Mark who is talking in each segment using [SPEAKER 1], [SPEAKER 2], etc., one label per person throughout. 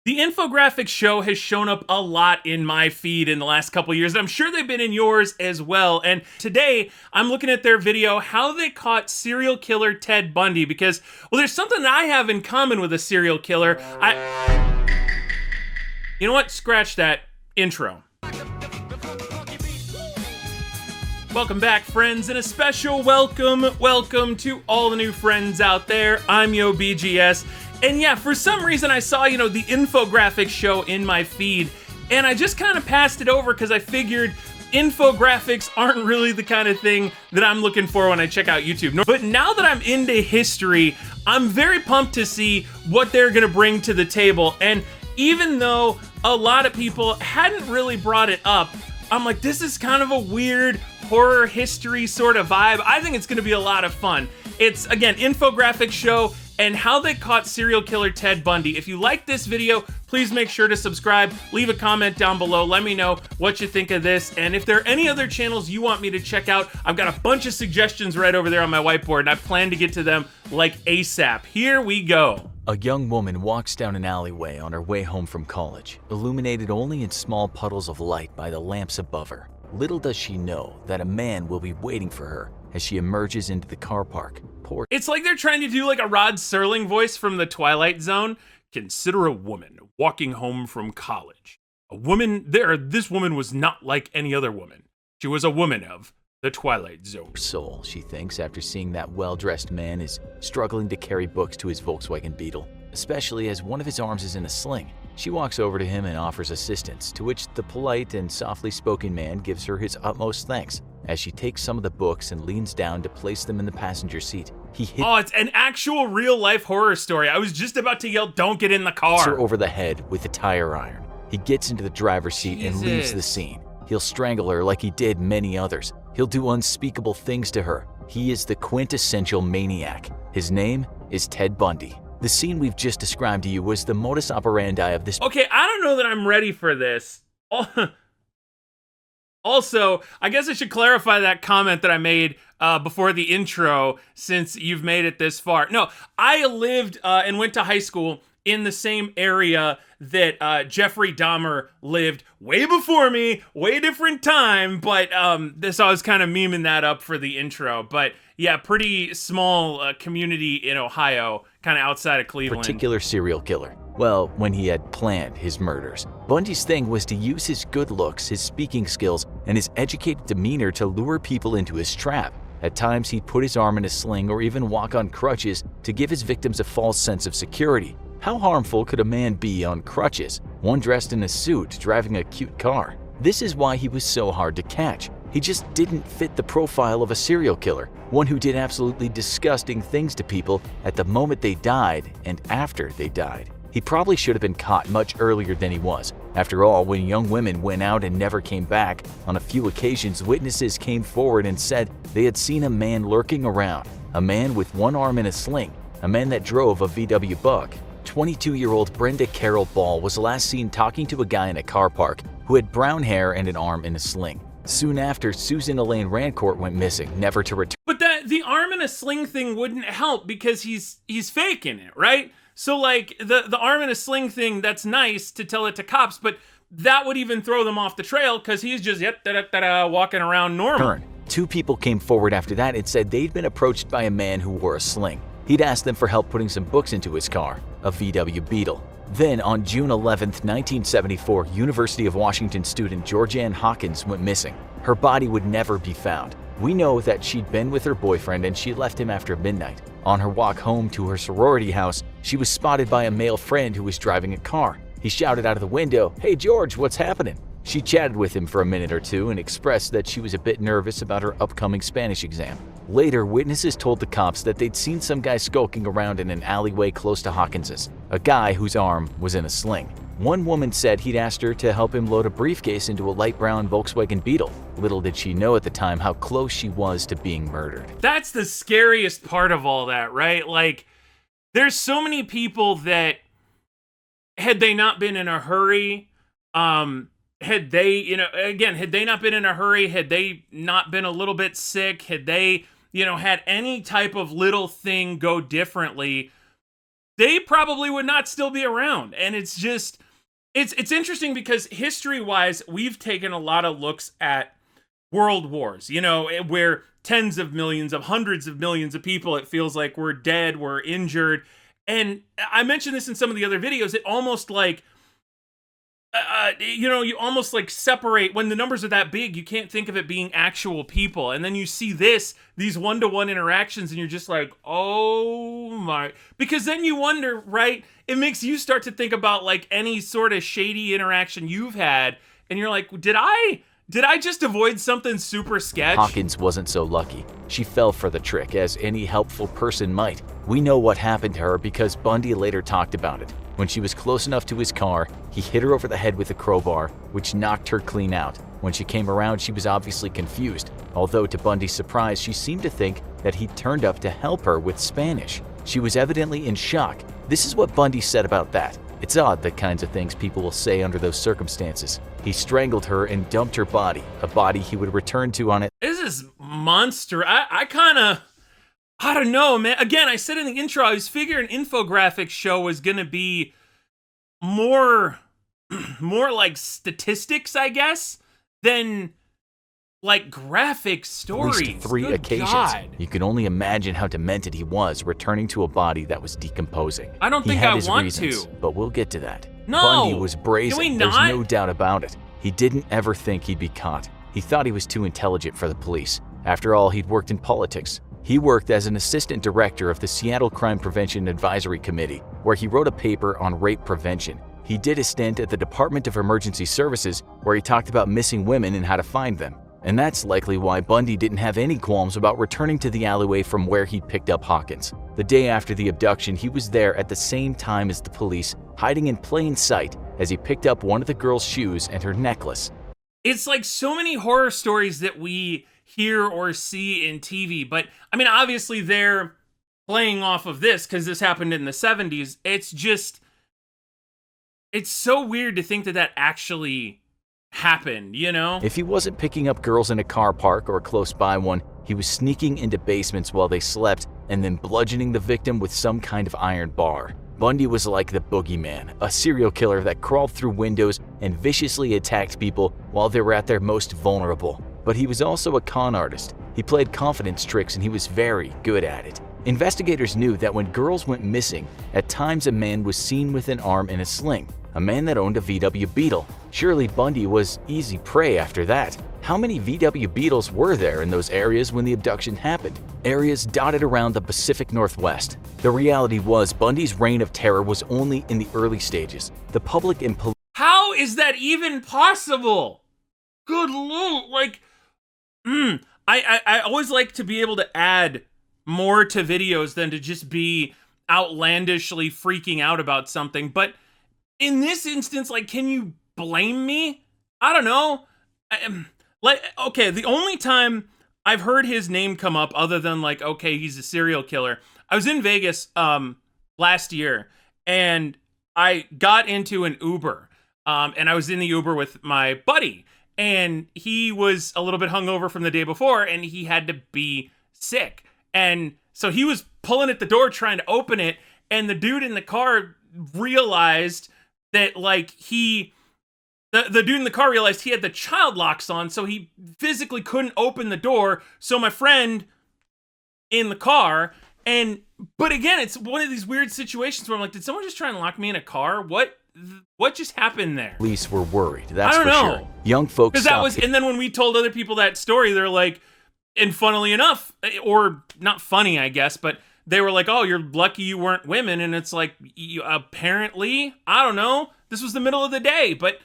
[SPEAKER 1] The infographic show has shown up a lot in my feed in the last couple years, and I'm sure they've been in yours as well. And today, I'm looking at their video, How They Caught Serial Killer Ted Bundy, because, well, there's something that I have in common with a serial killer. You know what? Scratch that intro. Welcome back, friends, and a special welcome to all the new friends out there. I'm Yo BGS. And yeah, for some reason I saw, the infographic show in my feed, and I just kind of passed it over because I figured infographics aren't really the kind of thing that I'm looking for when I check out YouTube. But now that I'm into history, I'm very pumped to see what they're gonna bring to the table. And even though a lot of people hadn't really brought it up, I'm like, this is kind of a weird horror history sort of vibe. I think it's gonna be a lot of fun. It's, again, infographic show and How They Caught Serial Killer Ted Bundy. If you like this video, please make sure to subscribe, leave a comment down below, let me know what you think of this, and if there are any other channels you want me to check out, I've got a bunch of suggestions right over there on my whiteboard, and I plan to get to them like ASAP. Here we go.
[SPEAKER 2] A young woman walks down an alleyway on her way home from college, illuminated only in small puddles of light by the lamps above her. Little does she know that a man will be waiting for her as she emerges into the car park.
[SPEAKER 1] It's like they're trying to do like a Rod Serling voice from the Twilight Zone. Consider a woman walking home from college. This woman was not like any other woman. She was a woman of the Twilight Zone.
[SPEAKER 2] Soul, she thinks, after seeing that well-dressed man is struggling to carry books to his Volkswagen Beetle, especially as one of his arms is in a sling. She walks over to him and offers assistance, to which the polite and softly spoken man gives her his utmost thanks. As she takes some of the books and leans down to place them in the passenger seat, he hits
[SPEAKER 1] it's an actual real-life horror story. I was just about to yell, "Don't get in the car!"
[SPEAKER 2] her over the head with a tire iron. He gets into the driver's seat and leaves the scene. He'll strangle her like he did many others. He'll do unspeakable things to her. He is the quintessential maniac. His name is Ted Bundy. The scene we've just described to you was the modus operandi of this.
[SPEAKER 1] Okay, I don't know that I'm ready for this. Also, I guess I should clarify that comment that I made before the intro, since you've made it this far. No, I lived and went to high school in the same area that Jeffrey Dahmer lived way before me, way different time, but so I was kind of memeing that up for the intro. But yeah, pretty small community in Ohio, kind of outside of Cleveland.
[SPEAKER 2] Particular serial killer. Well, when he had planned his murders, Bundy's thing was to use his good looks, his speaking skills, and his educated demeanor to lure people into his trap. At times, he'd put his arm in a sling or even walk on crutches to give his victims a false sense of security. How harmful could a man be on crutches, one dressed in a suit, driving a cute car? This is why he was so hard to catch. He just didn't fit the profile of a serial killer, one who did absolutely disgusting things to people at the moment they died and after they died. He probably should have been caught much earlier than he was. After all, when young women went out and never came back, on a few occasions witnesses came forward and said they had seen a man lurking around, a man with one arm in a sling, a man that drove a VW Bug. 22-year-old Brenda Carol Ball was last seen talking to a guy in a car park who had brown hair and an arm in a sling. Soon after, Susan Elaine Rancourt went missing, never to return.
[SPEAKER 1] But the arm in a sling thing wouldn't help because he's faking it, right? So like the arm in a sling thing, that's nice to tell it to cops, but that would even throw them off the trail because he's just walking around normal.
[SPEAKER 2] Two people came forward after that and said they'd been approached by a man who wore a sling. He'd asked them for help putting some books into his car, a VW Beetle. Then, on June 11, 1974, University of Washington student Georgianne Hawkins went missing. Her body would never be found. We know that she'd been with her boyfriend and she left him after midnight. On her walk home to her sorority house, she was spotted by a male friend who was driving a car. He shouted out of the window, "Hey George, what's happening?" She chatted with him for a minute or two and expressed that she was a bit nervous about her upcoming Spanish exam. Later, witnesses told the cops that they'd seen some guy skulking around in an alleyway close to Hawkins's, a guy whose arm was in a sling. One woman said he'd asked her to help him load a briefcase into a light brown Volkswagen Beetle. Little did she know at the time how close she was to being murdered.
[SPEAKER 1] That's the scariest part of all that, right? Like, there's so many people that, had they not been in a hurry, had they not been in a hurry, had they not been a little bit sick, had they, had any type of little thing go differently, they probably would not still be around. And it's just, it's interesting because history-wise, we've taken a lot of looks at world wars, you know, where tens of millions of hundreds of millions of people, it feels like, were dead, were injured. And I mentioned this in some of the other videos. It almost like, you know, you almost like separate when the numbers are that big. You can't think of it being actual people. And then you see these one-to-one interactions, and you're just like, oh my. Because then you wonder, right? It makes you start to think about like any sort of shady interaction you've had. And you're like, did I just avoid something super sketch?
[SPEAKER 2] Hawkins wasn't so lucky. She fell for the trick, as any helpful person might. We know what happened to her because Bundy later talked about it. When she was close enough to his car, he hit her over the head with a crowbar, which knocked her clean out. When she came around, she was obviously confused, although to Bundy's surprise, she seemed to think that he'd turned up to help her with Spanish. She was evidently in shock. This is what Bundy said about that. It's odd the kinds of things people will say under those circumstances. He strangled her and dumped her body, a body he would return to on it.
[SPEAKER 1] This is monster. I don't know, man. Again, I said in the intro, I was figuring an infographic show was going to be more like statistics, I guess, than like graphic stories.
[SPEAKER 2] At least 3
[SPEAKER 1] Good
[SPEAKER 2] occasions.
[SPEAKER 1] God.
[SPEAKER 2] You can only imagine how demented he was returning to a body that was decomposing.
[SPEAKER 1] I don't
[SPEAKER 2] He
[SPEAKER 1] think
[SPEAKER 2] had
[SPEAKER 1] I
[SPEAKER 2] his
[SPEAKER 1] want
[SPEAKER 2] reasons,
[SPEAKER 1] to.
[SPEAKER 2] but we'll get to that.
[SPEAKER 1] No.
[SPEAKER 2] Bundy was brazen.
[SPEAKER 1] Can we
[SPEAKER 2] There's
[SPEAKER 1] not?
[SPEAKER 2] no doubt about it. He didn't ever think he'd be caught. He thought he was too intelligent for the police. After all, he'd worked in politics. He worked as an assistant director of the Seattle Crime Prevention Advisory Committee, where he wrote a paper on rape prevention. He did a stint at the Department of Emergency Services, where he talked about missing women and how to find them. And that's likely why Bundy didn't have any qualms about returning to the alleyway from where he'd picked up Hawkins. The day after the abduction, he was there at the same time as the police, hiding in plain sight as he picked up one of the girl's shoes and her necklace.
[SPEAKER 1] It's like so many horror stories that we hear or see in TV, but I mean, obviously they're playing off of this because this happened in the 70s. It's just, it's so weird to think that that actually happened, you know?
[SPEAKER 2] If he wasn't picking up girls in a car park or close by one, he was sneaking into basements while they slept and then bludgeoning the victim with some kind of iron bar. Bundy was like the boogeyman, a serial killer that crawled through windows and viciously attacked people while they were at their most vulnerable. But he was also a con artist. He played confidence tricks and he was very good at it. Investigators knew that when girls went missing, at times a man was seen with an arm in a sling, a man that owned a VW Beetle. Surely Bundy was easy prey after that. How many VW Beetles were there in those areas when the abduction happened? Areas dotted around the Pacific Northwest. The reality was Bundy's reign of terror was only in the early stages. The public and police.
[SPEAKER 1] How is that even possible? Good lord, like, I always like to be able to add more to videos than to just be outlandishly freaking out about something. But in this instance, like, can you blame me? I don't know. Okay, the only time I've heard his name come up other than like, okay, he's a serial killer. I was in Vegas last year and I got into an Uber and I was in the Uber with my buddy and he was a little bit hungover from the day before and he had to be sick. And so he was pulling at the door trying to open it and the dude in the car realized that like the dude in the car realized he had the child locks on, so he physically couldn't open the door. So my friend in the car, but again, it's one of these weird situations where I'm like, did someone just try and lock me in a car? What just happened there?
[SPEAKER 2] Police were worried, that's
[SPEAKER 1] I don't
[SPEAKER 2] for
[SPEAKER 1] know.
[SPEAKER 2] sure. Young folks stopped.
[SPEAKER 1] And then when we told other people that story, they're like, and funnily enough, or not funny, I guess, but they were like, oh, you're lucky you weren't women. And it's like, apparently, I don't know, this was the middle of the day, but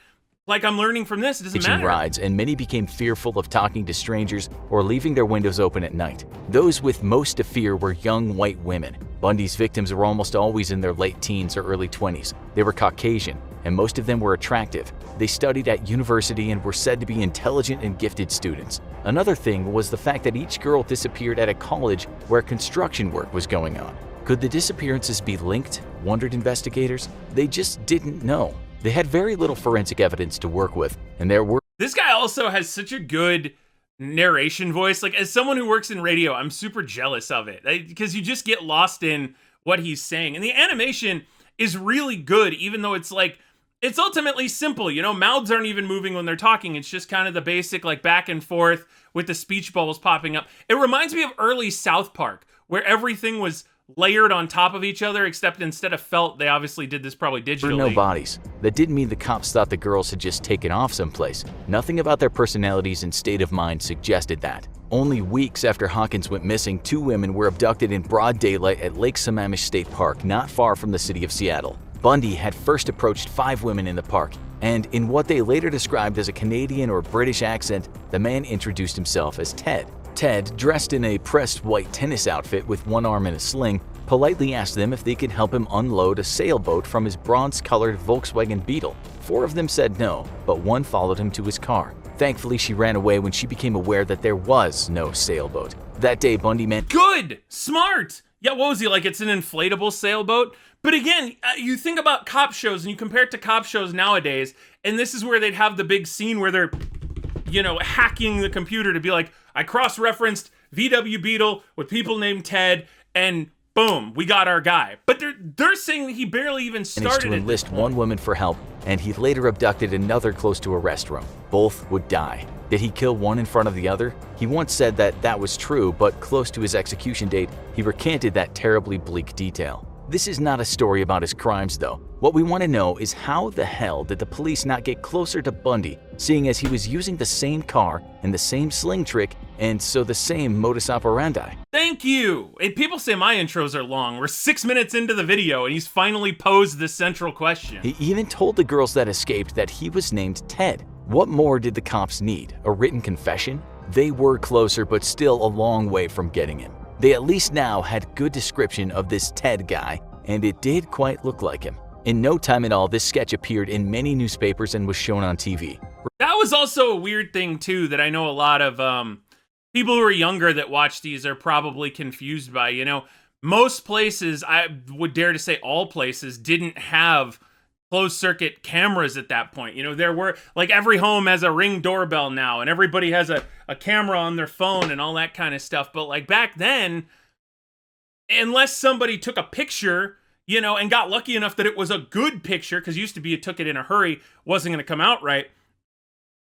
[SPEAKER 1] like I'm learning from this, it doesn't matter.
[SPEAKER 2] Rides, and many became fearful of talking to strangers or leaving their windows open at night. Those with most to fear were young white women. Bundy's victims were almost always in their late teens or early 20s. They were Caucasian, and most of them were attractive. They studied at university and were said to be intelligent and gifted students. Another thing was the fact that each girl disappeared at a college where construction work was going on. Could the disappearances be linked? Wondered investigators. They just didn't know. They had very little forensic evidence to work with, and there were.
[SPEAKER 1] This guy also has such a good narration voice. Like, as someone who works in radio, I'm super jealous of it because you just get lost in what he's saying. And the animation is really good, even though it's like, it's ultimately simple. You know, mouths aren't even moving when they're talking. It's just kind of the basic, like, back and forth with the speech bubbles popping up. It reminds me of early South Park, where everything was layered on top of each other, except instead of felt, they obviously did this probably digitally.
[SPEAKER 2] There were no bodies. That didn't mean the cops thought the girls had just taken off someplace. Nothing about their personalities and state of mind suggested that. Only weeks after Hawkins went missing, 2 women were abducted in broad daylight at Lake Sammamish State Park, not far from the city of Seattle. Bundy had first approached 5 women in the park, and in what they later described as a Canadian or British accent, the man introduced himself as Ted. Ted, dressed in a pressed white tennis outfit with one arm in a sling, politely asked them if they could help him unload a sailboat from his bronze-colored Volkswagen Beetle. 4 of them said no, but one followed him to his car. Thankfully, she ran away when she became aware that there was no sailboat. That day, Bundy meant
[SPEAKER 1] good, smart. Yeah, what was he like? It's an inflatable sailboat. But again, you think about cop shows and you compare it to cop shows nowadays, and this is where they'd have the big scene where they're, you know, hacking the computer to be like, I cross-referenced VW Beetle with people named Ted, and boom, we got our guy. But they're saying that he barely even started
[SPEAKER 2] to enlist one woman for help, and he later abducted another close to a restroom. Both would die. Did he kill one in front of the other? He once said that that was true, but close to his execution date, he recanted that terribly bleak detail. This is not a story about his crimes, though. What we want to know is how the hell did the police not get closer to Bundy, seeing as he was using the same car and the same sling trick, and so the same modus operandi?
[SPEAKER 1] Thank you! Hey, people say my intros are long. We're 6 minutes into the video, and he's finally posed the central question.
[SPEAKER 2] He even told the girls that escaped that he was named Ted. What more did the cops need? A written confession? They were closer, but still a long way from getting him. They at least now had good description of this Ted guy, and it did quite look like him. In no time at all, this sketch appeared in many newspapers and was shown on TV.
[SPEAKER 1] That was also a weird thing, too, that I know a lot of people who are younger that watch these are probably confused by. You know, most places, I would dare to say all places, didn't have closed circuit cameras at that point. You know, there were, like, every home has a Ring doorbell now, and everybody has a camera on their phone and all that kind of stuff. But, like, back then, unless somebody took a picture, you know, and got lucky enough that it was a good picture, because used to be you took it in a hurry, wasn't going to come out right,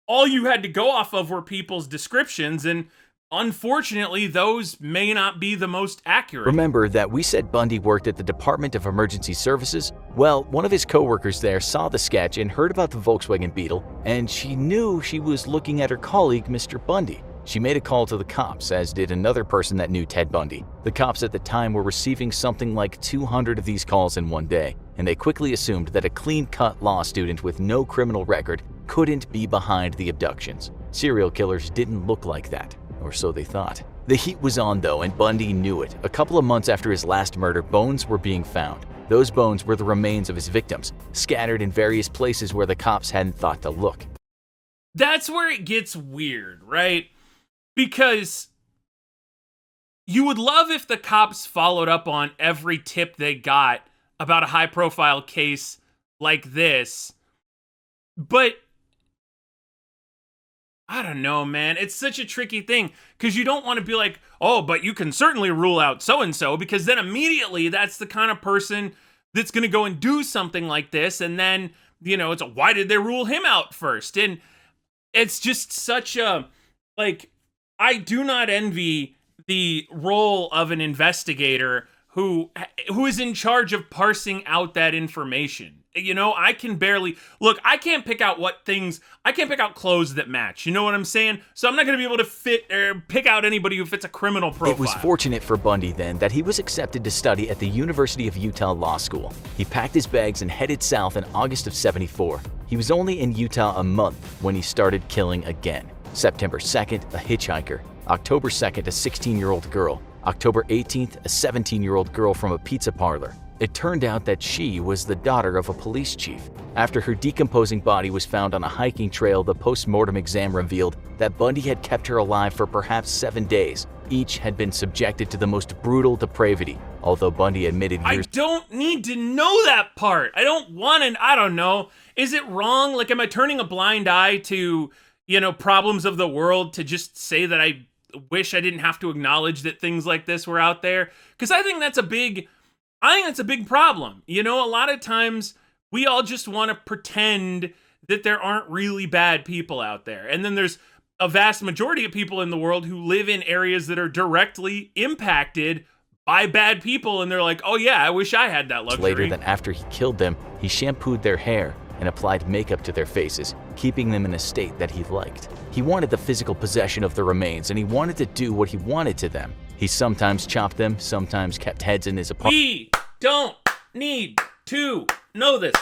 [SPEAKER 1] all you had to go off of were people's descriptions, and unfortunately, those may not be the most accurate.
[SPEAKER 2] Remember that we said Bundy worked at the Department of Emergency Services? Well, one of his co-workers there saw the sketch and heard about the Volkswagen Beetle, and she knew she was looking at her colleague, Mr. Bundy. She made a call to the cops, as did another person that knew Ted Bundy. The cops at the time were receiving something like 200 of these calls in one day, and they quickly assumed that a clean-cut law student with no criminal record couldn't be behind the abductions. Serial killers didn't look like that, or so they thought. The heat was on, though, and Bundy knew it. A couple of months after his last murder, bones were being found. Those bones were the remains of his victims, scattered in various places where the cops hadn't thought to look.
[SPEAKER 1] That's where it gets weird, right? Because you would love if the cops followed up on every tip they got about a high-profile case like this, but I don't know, man. It's such a tricky thing, because you don't want to be like, oh, but you can certainly rule out so-and-so, because then immediately that's the kind of person that's going to go and do something like this, and then, you know, it's a, why did they rule him out first? And it's just such a, like, I do not envy the role of an investigator who is in charge of parsing out that information. You know, I can barely, look, I can't pick out I can't pick out clothes that match. You know what I'm saying? So I'm not going to be able to pick out anybody who fits a criminal profile.
[SPEAKER 2] It was fortunate for Bundy then that he was accepted to study at the University of Utah Law School. He packed his bags and headed south in August of '74. He was only in Utah a month when he started killing again. September 2nd, a hitchhiker. October 2nd, a 16-year-old girl. October 18th, a 17-year-old girl from a pizza parlor. It turned out that she was the daughter of a police chief. After her decomposing body was found on a hiking trail, the post-mortem exam revealed that Bundy had kept her alive for perhaps 7 days. Each had been subjected to the most brutal depravity, although Bundy admitted years—
[SPEAKER 1] I don't need to know that part. I don't want to, I don't know. Is it wrong? Like, am I turning a blind eye to, you know, problems of the world to just say that I wish I didn't have to acknowledge that things like this were out there? Because I think that's a big— I think that's a big problem. You know, a lot of times we all just want to pretend that there aren't really bad people out there. And then there's a vast majority of people in the world who live in areas that are directly impacted by bad people. And they're like, oh yeah, I wish I had that luxury.
[SPEAKER 2] Later, that after he killed them, he shampooed their hair and applied makeup to their faces, keeping them in a state that he liked. He wanted the physical possession of the remains, and he wanted to do what he wanted to them. He sometimes chopped them, sometimes kept heads in his apartment.
[SPEAKER 1] We don't need to know this.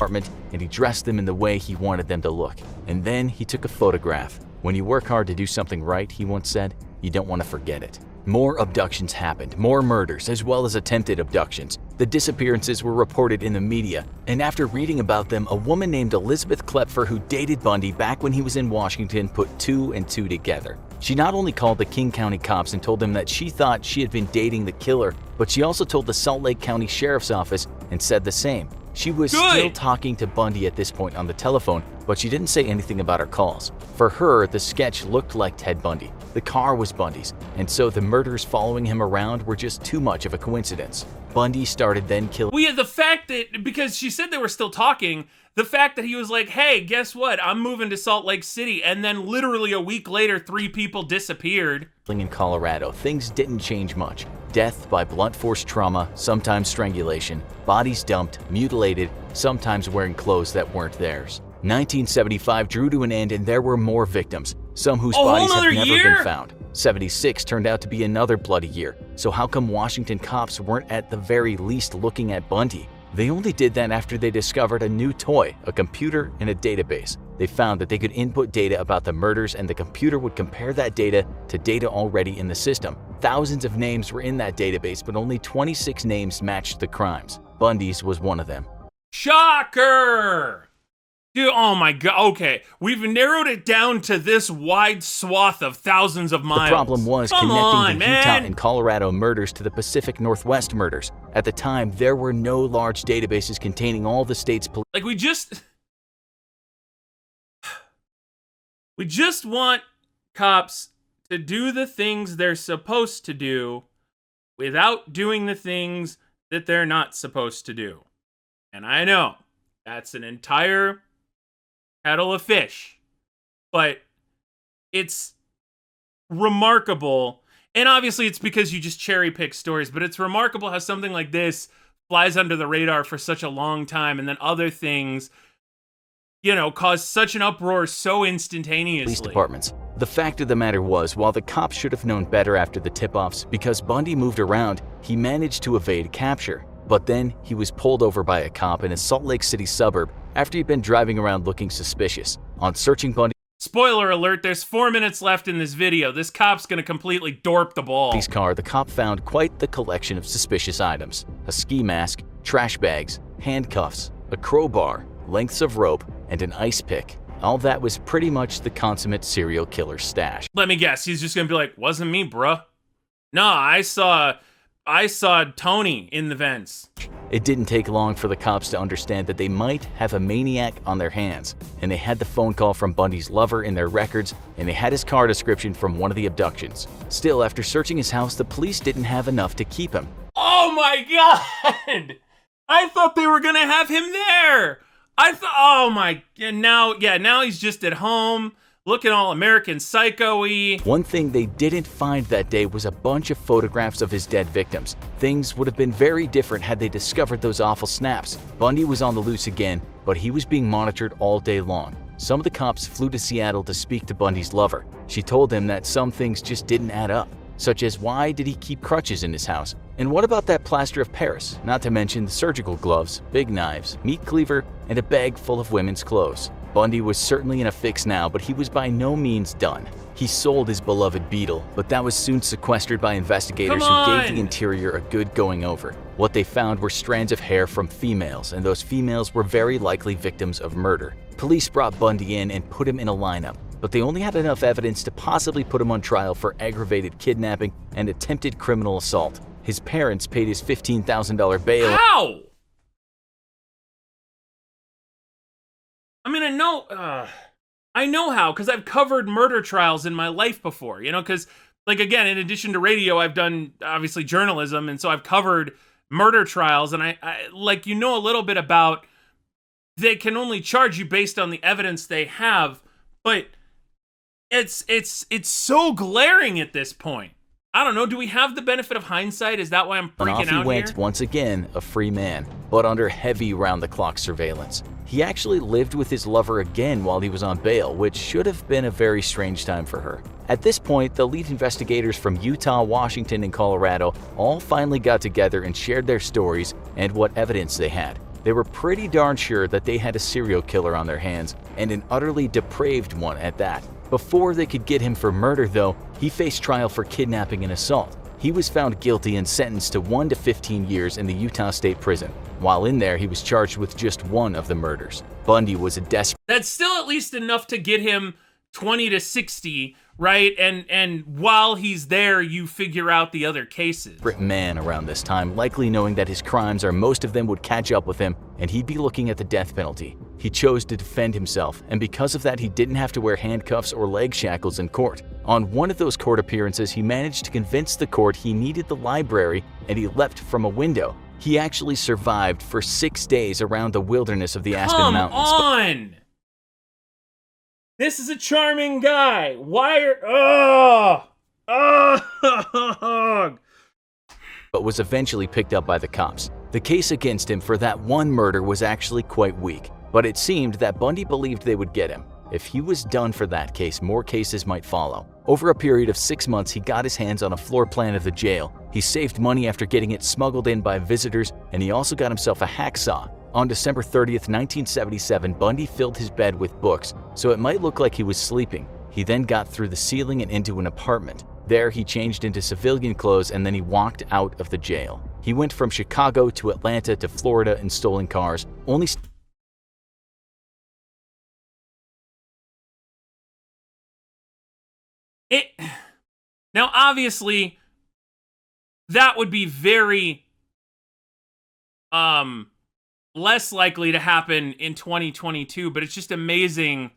[SPEAKER 2] And he dressed them in the way he wanted them to look. And then he took a photograph. When you work hard to do something right, he once said, you don't want to forget it. More abductions happened, more murders, as well as attempted abductions. The disappearances were reported in the media, and after reading about them, a woman named Elizabeth Klepfer, who dated Bundy back when he was in Washington, put 2 and 2 together. She not only called the King County cops and told them that she thought she had been dating the killer, but she also told the Salt Lake County Sheriff's Office and said the same. She was still talking to Bundy at this point on the telephone, but she didn't say anything about her calls. For her, the sketch looked like Ted Bundy. The car was Bundy's, and so the murders following him around were just too much of a coincidence. Bundy started then killing.
[SPEAKER 1] Well, yeah, the fact that, because she said they were still talking, the fact that he was like, hey, guess what? I'm moving to Salt Lake City, and then literally a week later, 3 people disappeared.
[SPEAKER 2] In Colorado, things didn't change much. Death by blunt force trauma, sometimes strangulation, bodies dumped, mutilated, sometimes wearing clothes that weren't theirs. 1975 drew to an end, and there were more victims, some whose bodies have never been found. 76 turned out to be another bloody year, so how come Washington cops weren't at the very least looking at Bundy? They only did that after they discovered a new toy, a computer, and a database. They found that they could input data about the murders, and the computer would compare that data to data already in the system. Thousands of names were in that database, but only 26 names matched the crimes. Bundy's was one of them.
[SPEAKER 1] Shocker! Dude, oh my god, okay. We've narrowed it down to this wide swath of thousands of miles.
[SPEAKER 2] The problem was connecting the Utah and Colorado murders to the Pacific Northwest murders. At the time, there were no large databases containing all the state's police.
[SPEAKER 1] Like, we just want cops to do the things they're supposed to do without doing the things that they're not supposed to do. And I know, that's an entire kettle of fish, but it's remarkable. And obviously it's because you just cherry pick stories, but it's remarkable how something like this flies under the radar for such a long time, and then other things, you know, cause such an uproar so instantaneously.
[SPEAKER 2] Police departments. The fact of the matter was, while the cops should have known better after the tip-offs, because Bundy moved around, he managed to evade capture. But then he was pulled over by a cop in a Salt Lake City suburb after he'd been driving around looking suspicious. On searching Bundy,
[SPEAKER 1] spoiler alert, there's 4 minutes left in this video. This cop's gonna completely dorp the ball.
[SPEAKER 2] Bundy's car, the cop found quite the collection of suspicious items. A ski mask, trash bags, handcuffs, a crowbar, lengths of rope, and an ice pick. All that was pretty much the consummate serial killer's stash.
[SPEAKER 1] Let me guess, he's just gonna be like, wasn't me, bruh. Nah, I saw Tony in the vents.
[SPEAKER 2] It didn't take long for the cops to understand that they might have a maniac on their hands, and they had the phone call from Bundy's lover in their records, and they had his car description from one of the abductions. Still, after searching his house, the police didn't have enough to keep him.
[SPEAKER 1] Oh my god! I thought they were gonna have him there! Oh my, now he's just at home, looking all American Psycho-y.
[SPEAKER 2] One thing they didn't find that day was a bunch of photographs of his dead victims. Things would have been very different had they discovered those awful snaps. Bundy was on the loose again, but he was being monitored all day long. Some of the cops flew to Seattle to speak to Bundy's lover. She told them that some things just didn't add up, such as why did he keep crutches in his house? And what about that plaster of Paris? Not to mention the surgical gloves, big knives, meat cleaver, and a bag full of women's clothes. Bundy was certainly in a fix now, but he was by no means done. He sold his beloved Beetle, but that was soon sequestered by investigators who gave the interior a good going over. What they found were strands of hair from females, and those females were very likely victims of murder. Police brought Bundy in and put him in a lineup, but they only had enough evidence to possibly put him on trial for aggravated kidnapping and attempted criminal assault. His parents paid his $15,000 bail.
[SPEAKER 1] How? I mean, I know how, because I've covered murder trials in my life before, you know, because, like, again, in addition to radio, I've done, obviously, journalism, and so I've covered murder trials, and I like, you know, a little bit about, they can only charge you based on the evidence they have, but it's so glaring at this point. I don't know, do we have the benefit of hindsight? Is that why I'm freaking out here?
[SPEAKER 2] And off he went, once again, a free man, but under heavy round-the-clock surveillance. He actually lived with his lover again while he was on bail, which should have been a very strange time for her. At this point, the lead investigators from Utah, Washington, and Colorado all finally got together and shared their stories and what evidence they had. They were pretty darn sure that they had a serial killer on their hands, and an utterly depraved one at that. Before they could get him for murder, though, he faced trial for kidnapping and assault. He was found guilty and sentenced to 1 to 15 years in the Utah State Prison. While in there, he was charged with just one of the murders. Bundy was a desperate...
[SPEAKER 1] That's still at least enough to get him 20 to 60, right? And while he's there, you figure out the other cases.
[SPEAKER 2] Man around this time, likely knowing that his crimes or most of them would catch up with him and he'd be looking at the death penalty. He chose to defend himself, and because of that, he didn't have to wear handcuffs or leg shackles in court. On one of those court appearances, he managed to convince the court he needed the library, and he leapt from a window. He actually survived for 6 days around the wilderness of the Aspen Mountains.
[SPEAKER 1] Come on! This is a charming guy. Why are...
[SPEAKER 2] But was eventually picked up by the cops. The case against him for that one murder was actually quite weak, but it seemed that Bundy believed they would get him. If he was done for that case, more cases might follow. Over a period of 6 months, he got his hands on a floor plan of the jail. He saved money after getting it smuggled in by visitors, and he also got himself a hacksaw. On December 30th, 1977, Bundy filled his bed with books, so it might look like he was sleeping. He then got through the ceiling and into an apartment. There, he changed into civilian clothes, and then he walked out of the jail. He went from Chicago to Atlanta to Florida in stolen cars,
[SPEAKER 1] Now, obviously, that would be very less likely to happen in 2022, but it's just amazing.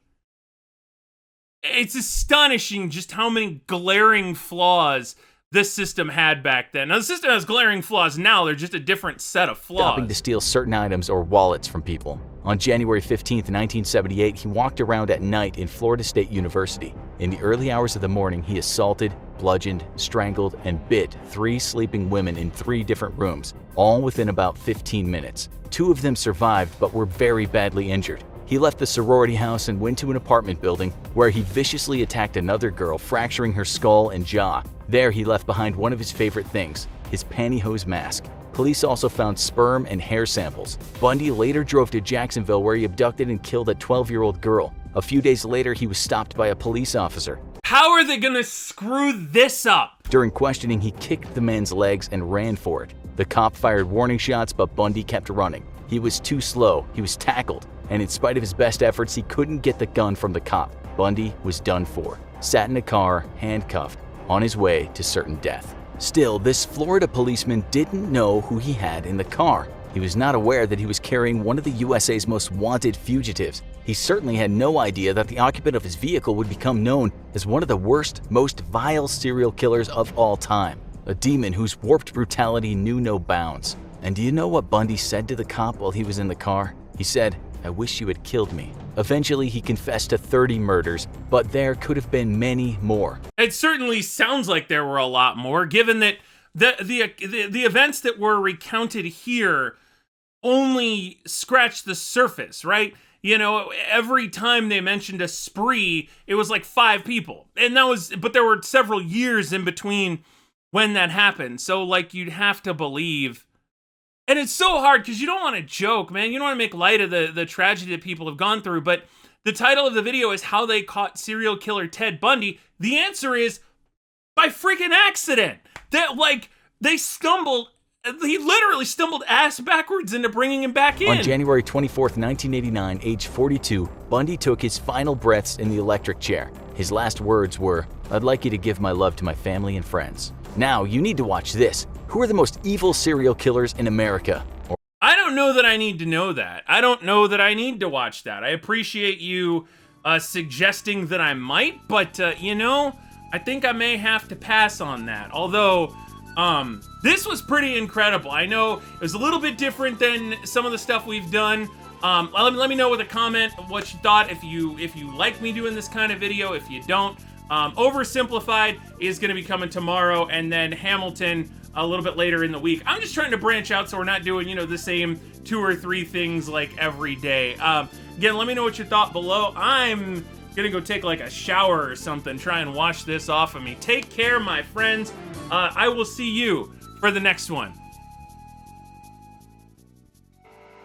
[SPEAKER 1] It's astonishing just how many glaring flaws this system had back then. Now, the system has glaring flaws now, they're just a different set of flaws.
[SPEAKER 2] Stopping to steal certain items or wallets from people. On January 15th, 1978, he walked around at night in Florida State University. In the early hours of the morning, he assaulted, bludgeoned, strangled, and bit 3 sleeping women in 3 different rooms, all within about 15 minutes. 2 of them survived but were very badly injured. He left the sorority house and went to an apartment building where he viciously attacked another girl, fracturing her skull and jaw. There, he left behind one of his favorite things, his pantyhose mask. Police also found sperm and hair samples. Bundy later drove to Jacksonville where he abducted and killed a 12-year-old girl. A few days later, he was stopped by a police officer.
[SPEAKER 1] How are they gonna screw this up?
[SPEAKER 2] During questioning, he kicked the man's legs and ran for it. The cop fired warning shots, but Bundy kept running. He was too slow, he was tackled, and in spite of his best efforts, he couldn't get the gun from the cop. Bundy was done for, sat in a car, handcuffed, on his way to certain death. Still, this Florida policeman didn't know who he had in the car. He was not aware that he was carrying one of the USA's most wanted fugitives. He certainly had no idea that the occupant of his vehicle would become known as one of the worst, most vile serial killers of all time. A demon whose warped brutality knew no bounds. And do you know what Bundy said to the cop while he was in the car? He said, "I wish you had killed me." Eventually, he confessed to 30 murders, but there could have been many more.
[SPEAKER 1] It certainly sounds like there were a lot more, given that the events that were recounted here only scratched the surface, right? You know, every time they mentioned a spree, it was like 5 people. And but there were several years in between when that happened. So, like, you'd have to believe. And it's so hard because you don't want to joke, man. You don't want to make light of the tragedy that people have gone through. But the title of the video is How They Caught Serial Killer Ted Bundy. The answer is by freaking accident. He literally stumbled ass backwards into bringing him back in.
[SPEAKER 2] On January 24th, 1989, age 42, Bundy took his final breaths in the electric chair. His last words were, "I'd like you to give my love to my family and friends." Now, you need to watch this. Who are the most evil serial killers in America?
[SPEAKER 1] I don't know that I need to know that. I don't know that I need to watch that. I appreciate you suggesting that I might, but, I think I may have to pass on that. Although, This was pretty incredible. I know it was a little bit different than some of the stuff we've done. Let me know with a comment what you thought, if you like me doing this kind of video, if you don't. Oversimplified is going to be coming tomorrow, and then Hamilton a little bit later in the week. I'm just trying to branch out so we're not doing, the same 2 or 3 things like every day. Again, let me know what you thought below. I'm gonna go take like a shower or something, try and wash this off of me. Take care, my friends. I will see you for the next one.